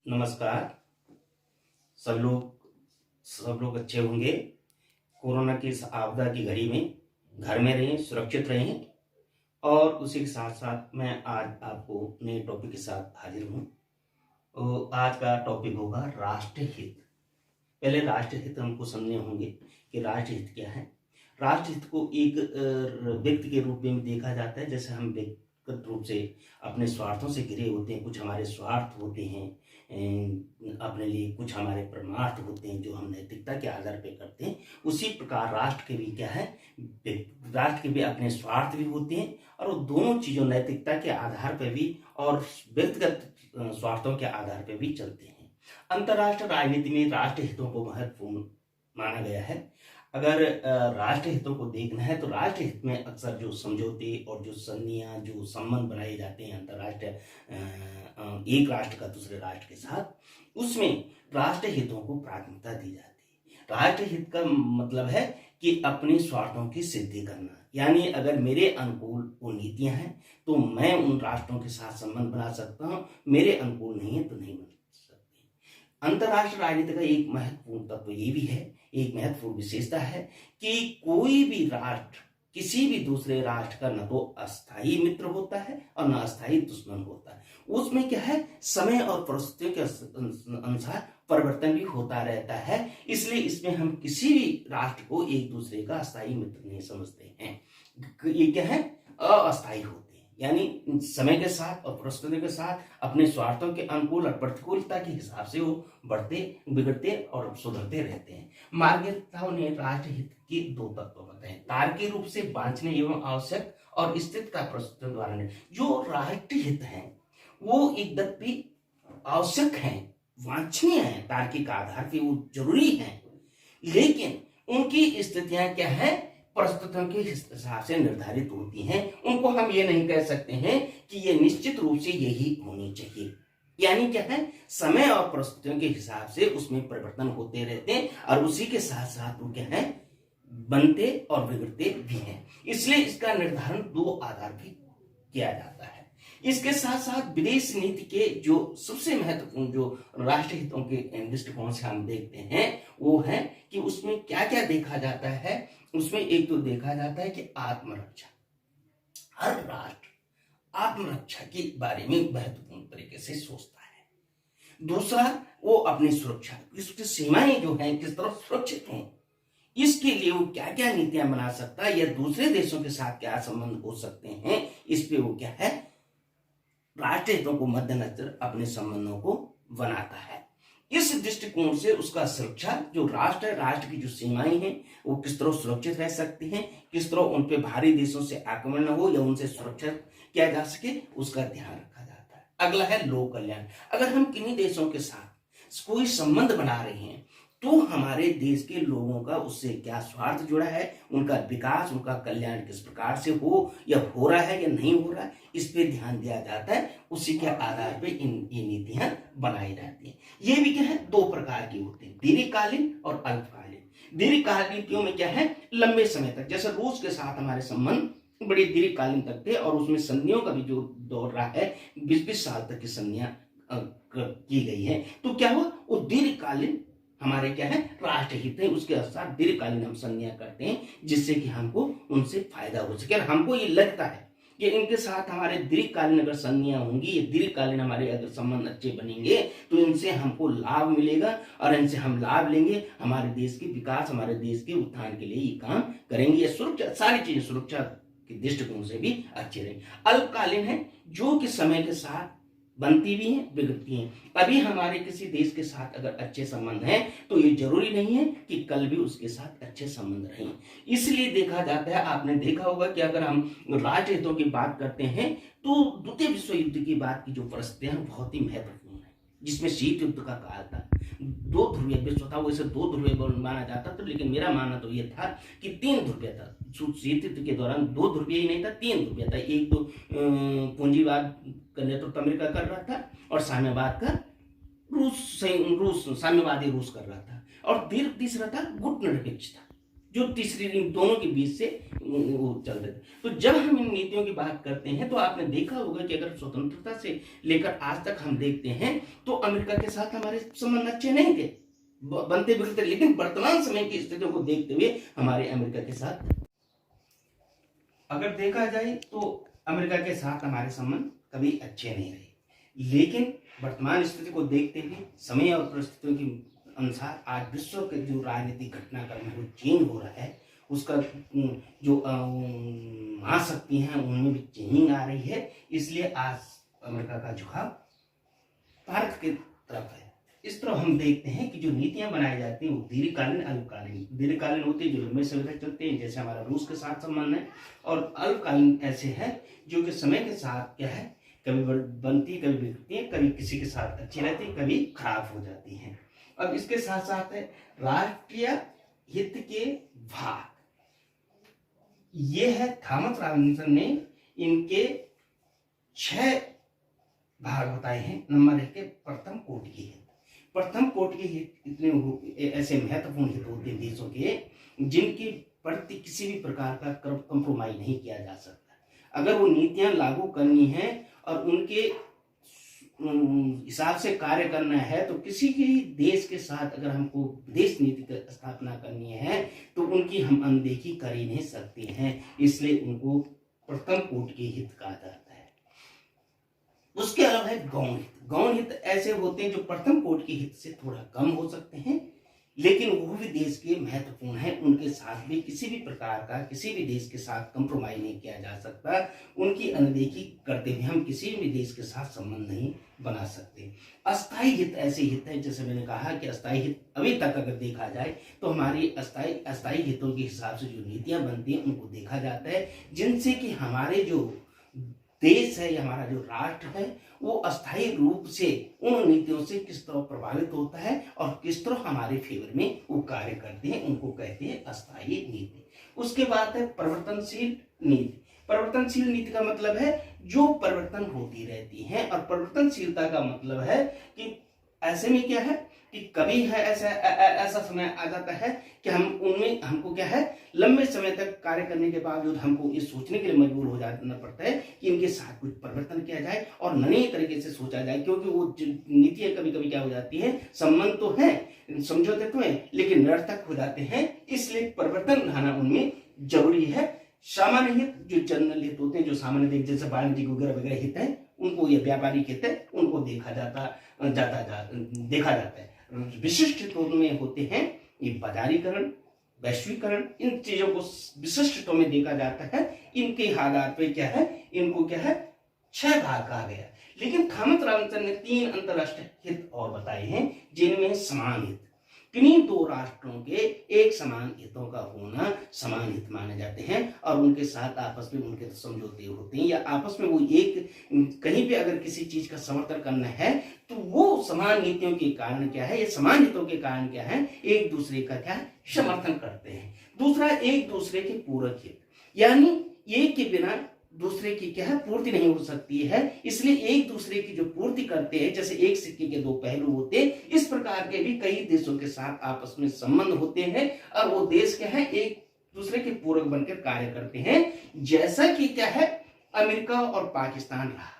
नमस्कार। सब लोग अच्छे होंगे। कोरोना की इस आपदा की घड़ी में घर में रहें, सुरक्षित रहें। और उसी के साथ साथ मैं आज आपको नए टॉपिक के साथ हाजिर हूँ। तो आज का टॉपिक होगा राष्ट्रहित। पहले राष्ट्रहित हमको समझने होंगे कि राष्ट्रहित क्या है। राष्ट्रहित को एक व्यक्ति के रूप में देखा जाता है। जैसे हम व्यक्तिगत रूप से अपने स्वार्थों से घिरे होते हैं, कुछ हमारे स्वार्थ होते हैं अपने लिए, कुछ हमारे परमार्थ होते हैं जो हम नैतिकता के आधार पर करते हैं। उसी प्रकार राष्ट्र के भी क्या है, राष्ट्र के भी अपने स्वार्थ भी होते हैं और वो दोनों चीज़ों नैतिकता के आधार पर भी और व्यक्तिगत स्वार्थों के आधार पर भी चलते हैं। अंतर्राष्ट्रीय राजनीति में राष्ट्र हितों को महत्वपूर्ण माना गया है। अगर राष्ट्र हितों को देखना है तो राष्ट्र हित में अक्सर जो समझौते और जो संधियां, जो संबंध बनाए जाते हैं अंतर्राष्ट्रीय एक राष्ट्र का दूसरे राष्ट्र के साथ, उसमें राष्ट्र हितों को प्राथमिकता दी जाती है। राष्ट्र हित का मतलब है कि अपने स्वार्थों की सिद्धि करना, यानी अगर मेरे अनुकूल वो नीतियां हैं तो मैं उन राष्ट्रों के साथ संबंध बना सकता हूं, मेरे अनुकूल नहीं है तो नहीं बना सकते। अंतर्राष्ट्रीय राजनीति का एक महत्वपूर्ण तत्व ये भी है, एक महत्वपूर्ण विशेषता है कि कोई भी राष्ट्र किसी भी दूसरे राष्ट्र का न तो अस्थायी मित्र होता है और न अस्थायी दुश्मन होता है। उसमें क्या है, समय और परिस्थितियों के अनुसार परिवर्तन भी होता रहता है। इसलिए इसमें हम किसी भी राष्ट्र को एक दूसरे का अस्थायी मित्र नहीं समझते हैं। ये क्या है, अस्थायी होते हैं, यानी समय के साथ और परिस्थितियों के साथ अपने स्वार्थों के अनुकूल और प्रतिकूलता के हिसाब से वो बढ़ते, बिगड़ते और सुधरते रहते हैं। मार्गदर्ताओं ने राष्ट्रहित के दो तत्व बताए, तार्किक रूप से वांछनीय एवं आवश्यक और स्थिरता परिस्थितियों द्वारा नहीं। जो राष्ट्रीय हित है वो एक व्यक्ति आवश्यक है, वांछनीय है, तार्किक आधार पे वो जरूरी है, लेकिन उनकी स्थितियां क्या है, परिस्थितियों के हिसाब से निर्धारित होती हैं। उनको हम ये नहीं कह सकते हैं कि ये निश्चित रूप से यही होनी चाहिए। यानी क्या है, समय और परिस्थितियों के हिसाब से उसमें परिवर्तन होते रहते हैं और उसी के साथ साथ वो क्या है, बनते और बिगड़ते भी हैं। इसलिए इसका निर्धारण दो आधार पर किया जाता है। इसके साथ साथ विदेश नीति के जो सबसे महत्वपूर्ण जो राष्ट्र हितों के दृष्टिकोण से हम देखते हैं वो है कि उसमें क्या क्या देखा जाता है। उसमें एक तो देखा जाता है कि आत्मरक्षा। हर राष्ट्र आत्मरक्षा के बारे में महत्वपूर्ण तरीके से सोचता है। दूसरा, वो अपनी सुरक्षा, उसकी सीमाएं जो हैं किस तरह सुरक्षित हों, इसके लिए वो क्या क्या नीतियां बना सकता है या दूसरे देशों के साथ क्या संबंध हो सकते हैं, इस पे वो क्या है, राष्ट्रीय हितों को मद्देनजर अपने संबंधों को बनाता है। इस दृष्टिकोण से उसका सुरक्षा, जो राष्ट्र है, राष्ट्र की जो सीमाएं हैं वो किस तरह सुरक्षित रह सकती हैं, किस तरह उन पे भारी देशों से आक्रमण न हो या उनसे सुरक्षा किया जा सके, उसका ध्यान रखा जाता है। अगला है लोक कल्याण। अगर हम किन्हीं देशों के साथ कोई संबंध बना रहे हैं तो हमारे देश के लोगों का उससे क्या स्वार्थ जुड़ा है, उनका विकास, उनका कल्याण किस प्रकार से हो या हो रहा है या नहीं हो रहा है, इस पे ध्यान दिया जाता है। उसी के आधार पे ये नीतियां बनाई जाती हैं। ये भी क्या है, दो प्रकार की होती है, दीर्घकालीन और अल्पकालीन। दीर्घकालीन नीतियों में क्या है, लंबे समय तक, जैसे रूस के साथ हमारे संबंध बड़े दीर्घकालीन तक थे और उसमें संधियों का भी जो दौर रहा है, 20-20 साल तक की संधियां की गई है। तो क्या हुआ, वो दीर्घकालीन हमारे क्या है, राष्ट्रहित है, उसके अनुसार दीर्घकालीन हम संधियां करते हैं जिससे कि हमको उनसे फायदा हो सके। और हमको ये लगता है कि इनके साथ हमारे दीर्घकालीन अगर संधियां होंगी, ये दीर्घकालीन हमारे अगर संबंध अच्छे बनेंगे तो इनसे हमको लाभ मिलेगा और इनसे हम लाभ लेंगे, हमारे देश के विकास, हमारे देश के उत्थान के लिए ये काम करेंगे। ये सुरक्षा, सारी चीजें सुरक्षा के दृष्टिकोण से भी अच्छे रहेंगे। अल्पकालीन है, जो कि समय के साथ बनती भी हैं, बिगड़ती हैं। अभी हमारे किसी देश के साथ अगर अच्छे संबंध हैं तो ये जरूरी नहीं है कि कल भी उसके साथ अच्छे संबंध रहें। इसलिए देखा जाता है, आपने देखा होगा कि अगर हम राष्ट्र हितों की बात करते हैं तो द्वितीय विश्व युद्ध की बात की जो परिस्थितियां हैं बहुत ही महत्वपूर्ण है, जिसमें शीत युद्ध का काल था, दो ध्रुवीय विश्व था, वैसे दो ध्रुवीय माना जाता था, लेकिन मेरा मानना तो ये था कि 3 ध्रुवीय था। शीत युद्ध के दौरान 2 ध्रुवीय ही नहीं था, 3 ध्रुवीय था। एक तो पूंजीवाद का नेतृत्व अमेरिका कर रहा था और साम्यवाद का रूस साम्यवादी रूस कर रहा था, और तीसरा था गुट निरपेक्ष था, जो तीसरी इन दोनों के बीच से वो चल रहे थे। तो जब हम इन नीतियों की बात करते हैं तो आपने देखा होगा कि अगर स्वतंत्रता से लेकर आज तक हम देखते हैं तो अमेरिका के साथ हमारे संबंध अच्छे नहीं थे, बनते बिगड़ते, लेकिन वर्तमान समय की स्थितियों को देखते हुए हमारे अमेरिका के साथ अगर देखा जाए तो अमेरिका के साथ हमारे संबंध कभी अच्छे नहीं रहे। लेकिन वर्तमान स्थिति को देखते हुए समय और परिस्थितियों के अनुसार आज विश्व के जो राजनीतिक घटनाक्रम है वो चेंज हो रहा है, उसका जो महाशक्ति हैं उनमें भी चेंजिंग आ रही है। इसलिए आज अमेरिका का झुकाव भारत की तरफ है। इस तरह हम देखते हैं कि जो नीतियां बनाई जाती हैं वो दीर्घकालीन अल्पकालीन, दीर्घकालीन होती है जो लंबे समय तक चलते हैं, जैसे हमारा रूस के साथ संबंध है, और अल्पकालीन ऐसे है जो कि समय के साथ क्या है, कभी बनती, कभी बिगड़ती है, कभी किसी के साथ अच्छी रहती है, कभी खराब हो जाती है। अब इसके साथ साथ है राष्ट्रीय हित के भाग, ये है थॉमस रॉबिन्सन ने इनके 6 भाग बताए हैं। नंबर 1 के प्रथम कोटि के हित। प्रथम कोटि के हित इतने ऐसे महत्वपूर्ण हित होते हैं देशों के जिनके प्रति किसी भी प्रकार का कंप्रोमाइज नहीं किया जा सकता। अगर वो नीतियां लागू करनी है और उनके हिसाब से कार्य करना है तो किसी भी देश के साथ अगर हमको विदेश नीति की स्थापना करनी है तो उनकी हम अनदेखी कर ही नहीं सकते हैं। इसलिए उनको प्रथम कोटि के हित कहा जाता है। उसके अलावा है गौण हित। गौण हित ऐसे होते हैं जो प्रथम कोटि के हित से थोड़ा कम हो सकते हैं, लेकिन वो भी देश के महत्वपूर्ण है। उनके साथ भी किसी भी प्रकार का किसी भी देश के साथ कंप्रोमाइज नहीं किया जा सकता। उनकी अनदेखी करते हुए हम किसी भी देश के साथ संबंध नहीं बना सकते। अस्थायी हित ऐसे हित है, जैसे मैंने कहा कि अस्थायी हित अभी तक अगर देखा जाए तो हमारी अस्थायी हितों के हिसाब से जो नीतियां बनती हैं उनको देखा जाता है, जिनसे कि हमारे जो देश है या हमारा जो राष्ट्र है वो अस्थायी रूप से उन नीतियों से किस तरह प्रभावित होता है और किस तरह हमारे फेवर में वो कार्य करते हैं, उनको कहते हैं अस्थायी नीति। उसके बाद है परिवर्तनशील नीति। परिवर्तनशील नीति का मतलब है जो परिवर्तन होती रहती है, और परिवर्तनशीलता का मतलब है कि ऐसे में क्या है कि कभी है ऐसा समय आ जाता है कि हम उनमें हमको क्या है लंबे समय तक कार्य करने के बावजूद हमको ये सोचने के लिए मजबूर हो जाना पड़ता है कि इनके साथ कुछ परिवर्तन किया जाए और नए तरीके से सोचा जाए, क्योंकि वो नीतियां कभी कभी क्या हो जाती है, संबंध तो है, समझौते तो है, लेकिन निरर्थक हो जाते हैं। इसलिए परिवर्तन लाना उनमें जरूरी है। सामान्य हित जो जनरल हित होते हैं, जो सामान्य हित जैसे वाणिज्यिक वगैरह वगैरह हित है, उनको ये व्यापारिक हित है, उनको देखा जाता है। विशिष्ट हितों में होते हैं ये बाजारीकरण, वैश्वीकरण, इन चीजों को विशिष्ट हितों में देखा जाता है। इनके आधार पे क्या है, इनको क्या है 6 भाग कहा गया। लेकिन थॉमस रॉबिन्सन ने 3 अंतरराष्ट्रीय हित और बताए हैं जिनमें समान हित, किन्हीं 2 राष्ट्रों के एक समान हितों का होना समान हित माने जाते हैं, और उनके साथ आपस में उनके समझौते होते हैं, या आपस में वो एक कहीं पे अगर किसी चीज का समर्थन करना है तो वो समान नीतियों के कारण क्या है, ये समान हितों के कारण क्या है, एक दूसरे का क्या समर्थन करते हैं। दूसरा एक दूसरे के पूरक हित, यानी एक के बिना दूसरे की क्या है पूर्ति नहीं हो सकती है, इसलिए एक दूसरे की जो पूर्ति करते हैं, जैसे एक सिक्के के 2 पहलू होते हैं, इस प्रकार के भी कई देशों के साथ आपस में संबंध होते हैं, और वो देश क्या है एक दूसरे के पूरक बनकर कार्य करते हैं। जैसा कि क्या है अमेरिका और पाकिस्तान रहा,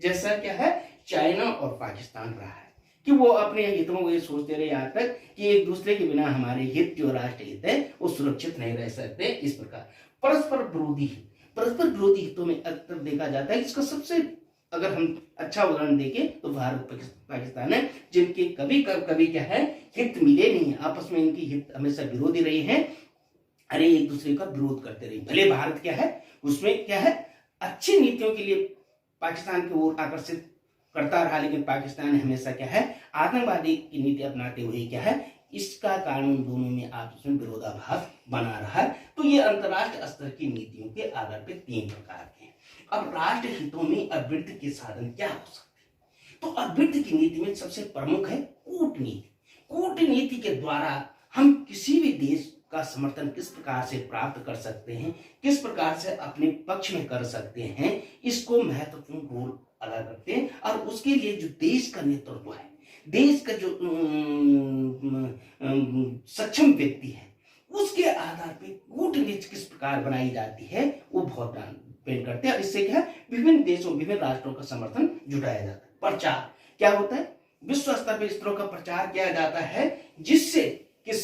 जैसा क्या है चाइना और पाकिस्तान रहा है, कि वो अपने हितों को ये सोचते रहे यहाँ तक कि एक दूसरे के बिना हमारे हित जो राष्ट्र हित है वो सुरक्षित नहीं रह सकते। इस प्रकार परस्पर विरोधी हितों में अक्सर देखा जाता है। इसका सबसे अगर हम अच्छा उदाहरण देखें तो भारत पाकिस्तान है, जिनके कभी क्या है हित मिले नहीं है, आपस में इनकी हित हमेशा विरोधी रही है, अरे एक दूसरे का विरोध करते रहे। भले भारत क्या है उसमें क्या है अच्छी नीतियों के लिए पाकिस्तान की ओर आकर्षित करता रहा, लेकिन पाकिस्तान हमेशा क्या है आतंकवादी की नीति अपनाते हुए क्या है इसका कारण दोनों में आपस में विरोधाभास बना रहा है। तो ये अंतरराष्ट्रीय स्तर की नीतियों के आधार पे 3 प्रकार के हैं। अब राष्ट्र हितों में अभिवृद्धि के साधन क्या हो सकते हैं, तो अभिवृद्धि की नीति में सबसे प्रमुख है कूटनीति। कूटनीति के द्वारा हम किसी भी देश का समर्थन किस प्रकार से प्राप्त कर सकते हैं, किस प्रकार से अपने पक्ष में कर सकते हैं, इसको महत्वपूर्ण रोल अदा करते हैं। और उसके लिए जो देश का नेतृत्व है, देश का जो सक्षम व्यक्ति है, उसके आधार पे कूटनीति किस प्रकार बनाई जाती है वो बहुत डिपेंड करते हैं। और इससे क्या है, विभिन्न देशों विभिन्न राष्ट्रों का समर्थन जुटाया जाता है। प्रचार क्या होता है, विश्व स्तर पर इस तरह का प्रचार किया जाता है जिससे किस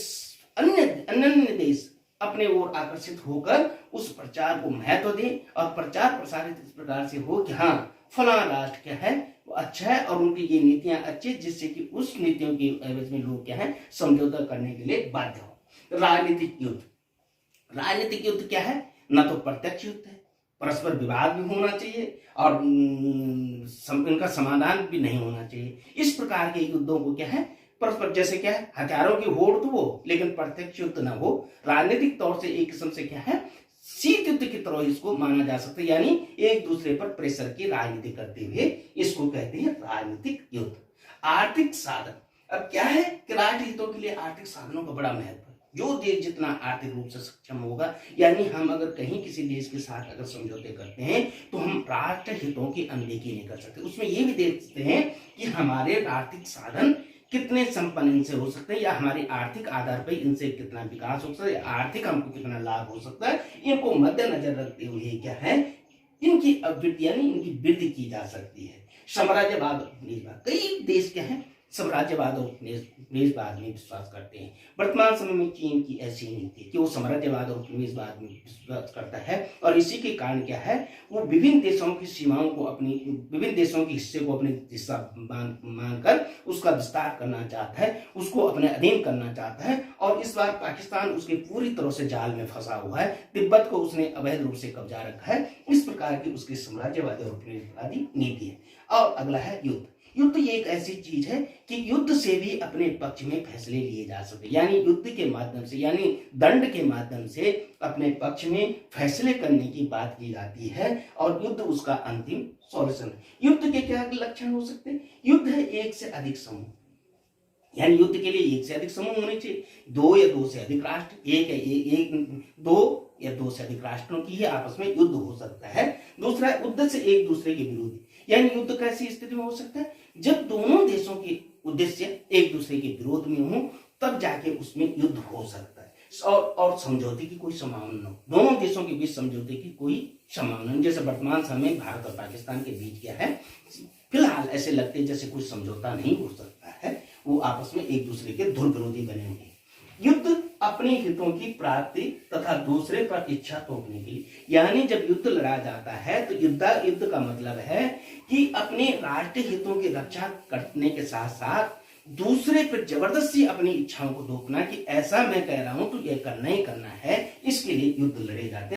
अन्य देश अपने ओर आकर्षित होकर उस प्रचार को महत्व दें और प्रचार प्रसारित इस प्रकार से हो कि हाँ फलाना राष्ट्र क्या है वो अच्छा है और उनकी ये नीतियां अच्छी, जिससे कि उस नीतियों के एवज में लोग क्या है समझौता करने के लिए बाध्य हो। राजनीतिक युद्ध, राजनीतिक युद्ध क्या है, ना तो प्रत्यक्ष युद्ध है, परस्पर विवाद भी होना चाहिए और इनका समाधान भी नहीं होना चाहिए। इस प्रकार के युद्धों को क्या है परस्पर, जैसे क्या है हथियारों की होड़ तो हो लेकिन प्रत्यक्ष युद्ध ना हो। राजनीतिक तौर से एक किस्म से क्या है शीत युद्ध की तरह इसको माना जा सकता है, यानी एक दूसरे पर प्रेशर की राजनीति करते हुए इसको कहते हैं राजनीतिक युद्ध। आर्थिक साधन, अब क्या है कि राष्ट्र हितों के लिए आर्थिक साधनों का बड़ा महत्व है। जो देश जितना आर्थिक रूप से सक्षम होगा, यानी हम अगर कहीं किसी देश के साथ अगर समझौते करते हैं तो हम राष्ट्र हितों की अनदेखी नहीं कर सकते। उसमें ये भी देखते हैं कि हमारे आर्थिक साधन कितने संपन्न इनसे हो सकते हैं या हमारे आर्थिक आधार पर इनसे कितना विकास हो सकता है, आर्थिक हमको कितना लाभ हो सकता है, इनको मद्देनजर रखते हुए क्या है इनकी अभिवृद्धि यानी इनकी वृद्धि की जा सकती है। साम्राज्यवाद और उपनिवेशवाद, कई देश क्या है साम्राज्यवाद और उपनिवेशवाद में विश्वास करते हैं। वर्तमान समय में चीन की ऐसी नीति है कि वो साम्राज्यवाद और उपनिवेशवाद में विश्वास करता है और इसी के कारण क्या है वो विभिन्न देशों की सीमाओं को अपनी विभिन्न देशों के हिस्से को अपने हिस्सा मानकर उसका विस्तार करना चाहता है, उसको अपने अधीन करना चाहता है। और इस बार पाकिस्तान उसके पूरी तरह से जाल में फंसा हुआ है, तिब्बत को उसने अवैध रूप से कब्जा रखा है। इस प्रकार की उसकी साम्राज्यवादी और उपनिवेशवादी नीति है। और अगला है युद्ध। युद्ध ये एक ऐसी चीज है कि युद्ध से भी अपने पक्ष में फैसले लिए जा सकते, यानी युद्ध के माध्यम से यानी दंड के माध्यम से अपने पक्ष में फैसले करने की बात की जाती है और युद्ध उसका अंतिम सॉल्यूशन है। युद्ध के क्या लक्षण हो सकते हैं, युद्ध है एक से अधिक समूह, यानी युद्ध के लिए एक से अधिक समूह होने चाहिए, दो या दो से अधिक राष्ट्र, दो या दो से अधिक राष्ट्रों की ही आपस में युद्ध हो सकता है। दूसरा है उद्देश्य से एक दूसरे के विरोधी, यानी युद्ध कैसी स्थिति में हो सकता है जब दोनों देशों के उद्देश्य एक दूसरे के विरोध में हो तब जाके उसमें युद्ध हो सकता है। और समझौते की कोई संभावना हो, दोनों देशों के बीच समझौते की कोई संभावना नहीं। जैसे वर्तमान समय में भारत और पाकिस्तान के बीच क्या है फिलहाल ऐसे लगते हैं जैसे कोई समझौता नहीं हो सकता है, वो आपस में एक दूसरे के धुर विरोधी बने हुए हैं। युद्ध अपने हितों की प्राप्ति तथा दूसरे पर इच्छा थोपने के लिए, यानी जब युद्ध लड़ा जाता है तो युद्ध का मतलब है कि अपने राष्ट्रीय हितों की रक्षा करने के साथ साथ दूसरे पर जबरदस्ती अपनी इच्छाओं को थोपना कि ऐसा मैं कह रहा हूं तो यह करना ही करना है, इसके लिए युद्ध लड़े जाते हैं।